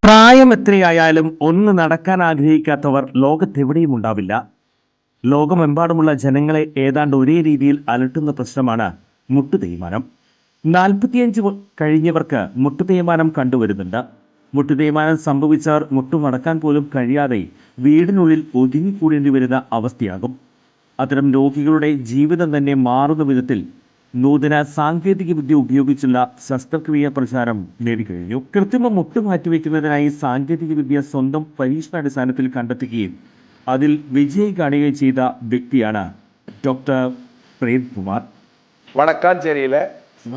പ്രായം എത്രയായാലും ഒന്ന് നടക്കാൻ ആഗ്രഹിക്കാത്തവർ ലോകത്തെവിടെയും ഉണ്ടാവില്ല. ലോകമെമ്പാടുമുള്ള ജനങ്ങളെ ഏതാണ്ട് ഒരേ രീതിയിൽ അലട്ടുന്ന പ്രശ്നമാണ് മുട്ടുതേയ്മാനം. 45 കഴിഞ്ഞവർക്ക് മുട്ടുതേയ്മാനം കണ്ടുവരുന്നുണ്ട്. മുട്ടുതേയ്മാനം സംഭവിച്ചവർ മുട്ടുമടക്കാൻ പോലും കഴിയാതെ വീടിനുള്ളിൽ ഒതുങ്ങിക്കൂടേണ്ടി വരുന്ന അവസ്ഥയാകും. അത്തരം രോഗികളുടെ ജീവിതം തന്നെ മാറുന്ന വിധത്തിൽ നൂതന സാങ്കേതിക വിദ്യ ഉപയോഗിച്ചുള്ള ശസ്ത്രക്രിയ പ്രചാരം നേടിക്കഴിഞ്ഞു. കൃത്രിമ മുട്ട് മാറ്റിവെക്കുന്നതിനായി സാങ്കേതിക വിദ്യ സ്വന്തം പരീക്ഷണാടിസ്ഥാനത്തിൽ കണ്ടെത്തുകയും അതിൽ വിജയം കാണുകയും ചെയ്ത വ്യക്തിയാണ് ഡോക്ടർ പ്രേംകുമാർ. വടക്കാഞ്ചേരിയിലെ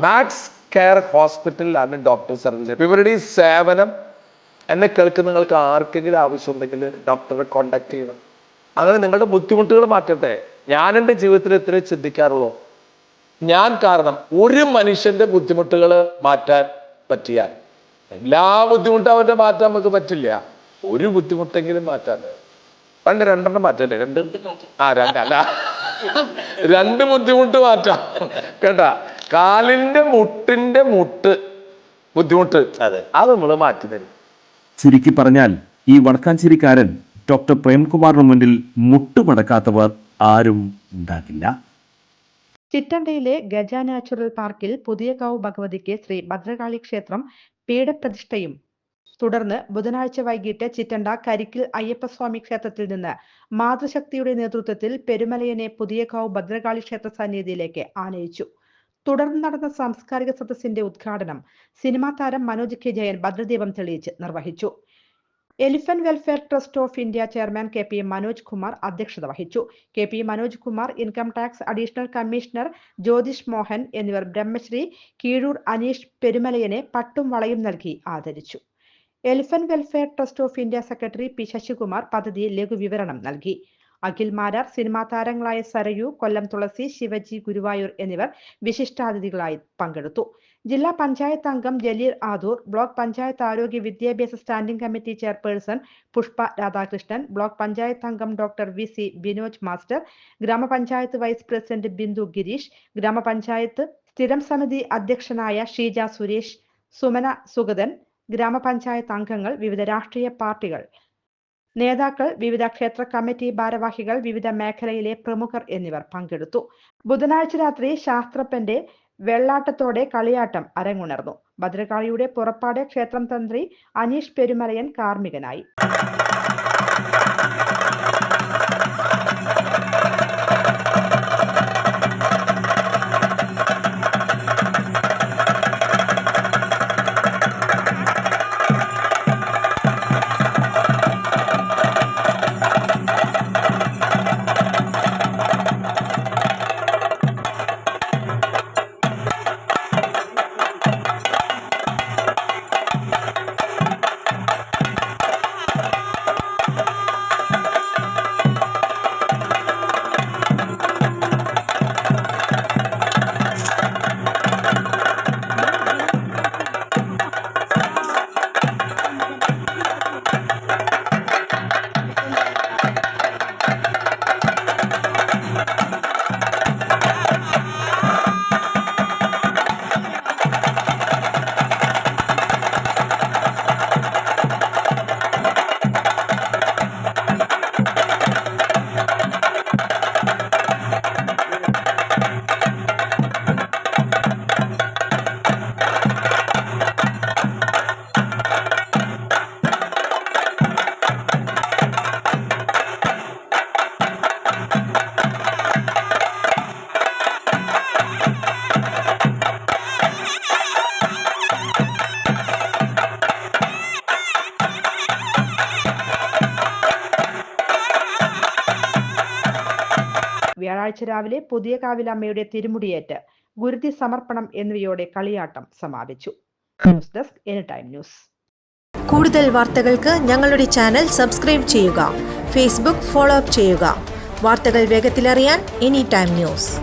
മാക്സ് കെയർ ഹോസ്പിറ്റലിലാണ് ഡോക്ടർ സർജറി. ഇവരുടെ ഈ സേവനം എന്നെ കേൾക്കുന്ന നിങ്ങൾക്ക് ആർക്കെങ്കിലും ആവശ്യമുണ്ടെങ്കിൽ ഡോക്ടറെ കോണ്ടാക്ട് ചെയ്യണം. അങ്ങനെ നിങ്ങളുടെ ബുദ്ധിമുട്ടുകൾ മാറ്റട്ടെ. ഞാൻ എൻ്റെ ജീവിതത്തിൽ ഇത്രയും ചിന്തിക്കാറുള്ളൂ. ഞാൻ കാരണം ഒരു മനുഷ്യന്റെ ബുദ്ധിമുട്ടുകൾ മാറ്റാൻ പറ്റിയാൽ, എല്ലാ ബുദ്ധിമുട്ടും അവന്റെ മാറ്റാൻ നമുക്ക് പറ്റില്ല, ഒരു ബുദ്ധിമുട്ടെങ്കിലും മാറ്റാൻ. പണ്ട് 2 മാറ്റല്ലേ? രണ്ട് ബുദ്ധിമുട്ട് മാറ്റാം കേട്ടാ. കാലിന്റെ മുട്ടിന്റെ ബുദ്ധിമുട്ട് അത് നമ്മൾ മാറ്റി തരും. ചുരുക്കി പറഞ്ഞാൽ ഈ വടക്കാഞ്ചേരിക്കാരൻ ഡോക്ടർ പ്രേംകുമാറിന് മുന്നിൽ മുട്ടുമടക്കാത്തവർ ആരും ഉണ്ടാകില്ല. ചിറ്റണ്ടയിലെ ഗജ നാച്ചുറൽ പാർക്കിൽ പുതിയകാവ് ഭഗവതിക്ക് ശ്രീ ഭദ്രകാളി ക്ഷേത്രം പീഠപ്രതിഷ്ഠയും തുടർന്ന് ബുധനാഴ്ച വൈകിട്ട് ചിറ്റണ്ട കരിക്കിൽ അയ്യപ്പസ്വാമി ക്ഷേത്രത്തിൽ നിന്ന് മാതൃശക്തിയുടെ നേതൃത്വത്തിൽ പെരുമലയനെ പുതിയകാവ് ഭദ്രകാളി ക്ഷേത്ര സന്നിധിയിലേക്ക് ആനയിച്ചു. തുടർന്ന് നടന്ന സാംസ്കാരിക സദസ്സിന്റെ ഉദ്ഘാടനം സിനിമാ താരം മനോജ് കെ ജയൻ ഭദ്രദീപം തെളിയിച്ച് നിർവഹിച്ചു. Elephant welfare trust of India chairman KP Manoj Kumar അധ്യക്ഷത വഹിച്ചു. KP Manoj Kumar, income tax additional commissioner Jyothish Mohan എന്നിവർ ബ്രഹ്മശ്രീ കീഴൂർ അനീഷ് പെരുമലയനെ പട്ടും വളയും നൽകി ആദരിച്ചു. Elephant welfare trust of India secretary P Sasikumar പദ്ധതി ലഘുവിവരണം നൽകി. അഖിൽ മാരാർ, സിനിമാ താരങ്ങളായ സരയു, കൊല്ലം തുളസി, ശിവജി ഗുരുവായൂർ എന്നിവർ വിശിഷ്ടാതിഥികളായി പങ്കെടുത്തു. ജില്ലാ പഞ്ചായത്ത് അംഗം ജലീൽ ആദൂർ, ബ്ലോക്ക് പഞ്ചായത്ത് ആരോഗ്യ വിദ്യാഭ്യാസ standing committee chairperson Pushpa Radhakrishnan, block panchayat അംഗം ഡോക്ടർ VC ബിനോജ് മാസ്റ്റർ, ഗ്രാമപഞ്ചായത്ത് വൈസ് പ്രസിഡന്റ് ബിന്ദു ഗിരീഷ്, ഗ്രാമപഞ്ചായത്ത് സ്ഥിരം സമിതി അധ്യക്ഷനായ ഷീജ സുരേഷ്, സുമന സുഗതൻ, ഗ്രാമപഞ്ചായത്ത് അംഗങ്ങൾ, വിവിധ രാഷ്ട്രീയ പാർട്ടികൾ നേതാക്കൾ, വിവിധ ക്ഷേത്ര കമ്മിറ്റി ഭാരവാഹികൾ, വിവിധ മേഖലയിലെ പ്രമുഖർ എന്നിവർ പങ്കെടുത്തു. ബുധനാഴ്ച രാത്രി ശാസ്ത്രപ്പന്റെ വെള്ളാട്ടത്തോടെ കളിയാട്ടം അരങ്ങുണർന്നു. ഭദ്രകാളിയുടെ പുറപ്പാട് ക്ഷേത്രം തന്ത്രി അനീഷ് പെരുമലയൻ കാർമ്മികനായി. വ്യാഴാഴ്ച രാവിലെ പുതിയകാവിലമ്മയുടെ തിരുമുടിയേറ്റ്, ഗുരുതി സമർപ്പണം എന്നിവയോടെ കളിയാട്ടം സമാപിച്ചു. News desk anytime news. കൂടുതൽ വാർത്തകൾക്ക് ഞങ്ങളുടെ ചാനൽ സബ്സ്ക്രൈബ് ചെയ്യുക. ഫേസ്ബുക്ക് ഫോളോ അപ്പ് ചെയ്യുക. വാർത്തകൾ വേഗത്തിലറിയാൻ എനിടൈം ന്യൂസ്.